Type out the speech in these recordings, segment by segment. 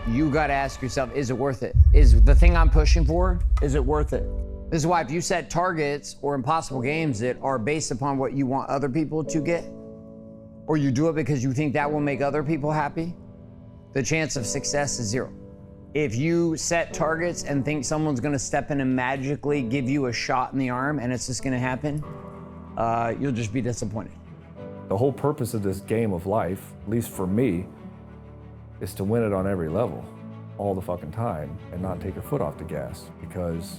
You got to ask yourself, is it worth it? Is the thing I'm pushing for, is it worth it? This is why if you set targets or impossible games that are based upon what you want other people to get, or you do it because you think that will make other people happy, the chance of success is zero. If you set targets and think someone's gonna step in and magically give you a shot in the arm and it's just gonna happen, you'll just be disappointed. The whole purpose of this game of life, at least for me, is to win it on every level, all the fucking time, and not take your foot off the gas, because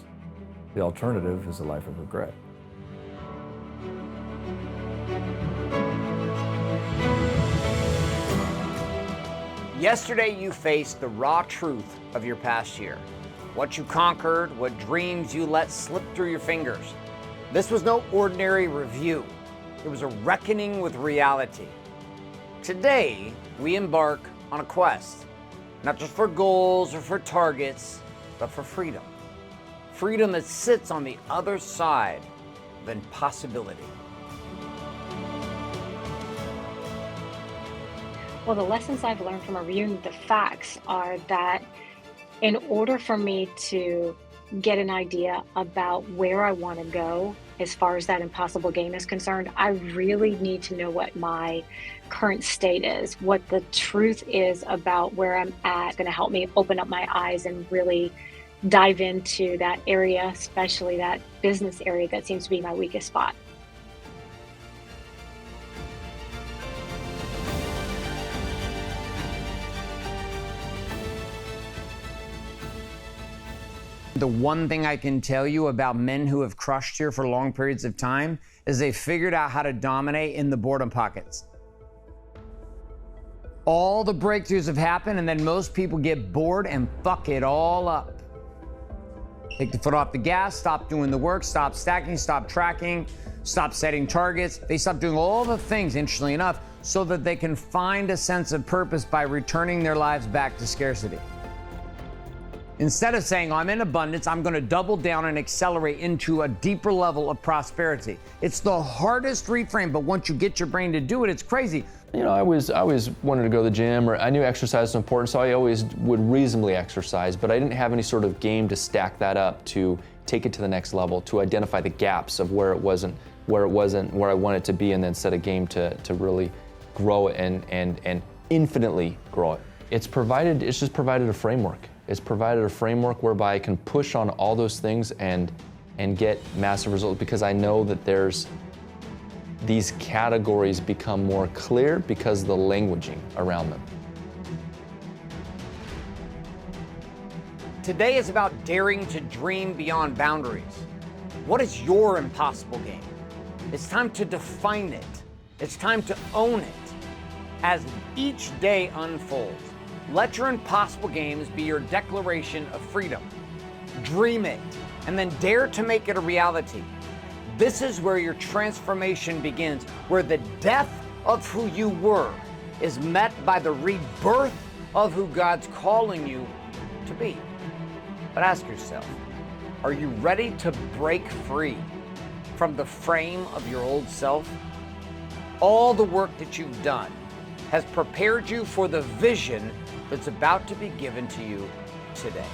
the alternative is a life of regret. Yesterday, you faced the raw truth of your past year. What you conquered, what dreams you let slip through your fingers. This was no ordinary review. It was a reckoning with reality. Today, we embark on a quest, not just for goals or for targets, but for freedom. Freedom that sits on the other side of impossibility. Well, the lessons I've learned from reviewing the facts are that in order for me to get an idea about where I want to go as far as that impossible game is concerned, I really need to know what my current state is, what the truth is about where I'm at. It's going to help me open up my eyes and really dive into that area, especially that business area that seems to be my weakest spot. The one thing I can tell you about men who have crushed here for long periods of time is they figured out how to dominate in the boredom pockets. All the breakthroughs have happened, and then most people get bored and fuck it all up. Take the foot off the gas, stop doing the work, stop stacking, stop tracking, stop setting targets. They stop doing all the things, interestingly enough, so that they can find a sense of purpose by returning their lives back to scarcity. Instead of saying, I'm in abundance, I'm going to double down and accelerate into a deeper level of prosperity. It's the hardest reframe, but once you get your brain to do it, it's crazy. You know, I always wanted to go to the gym, or I knew exercise was important, so I always would reasonably exercise, but I didn't have any sort of game to stack that up, to take it to the next level, to identify the gaps of where it wasn't where I wanted it to be, and then set a game to really grow it and infinitely grow it. It's just provided a framework. It's provided a framework whereby I can push on all those things and get massive results, because I know that these categories become more clear because of the languaging around them. Today is about daring to dream beyond boundaries. What is your impossible game? It's time to define it. It's time to own it. As each day unfolds, let your impossible games be your declaration of freedom. Dream it, and then dare to make it a reality. This is where your transformation begins, where the death of who you were is met by the rebirth of who God's calling you to be. But ask yourself, are you ready to break free from the frame of your old self? All the work that you've done has prepared you for the vision that's about to be given to you today.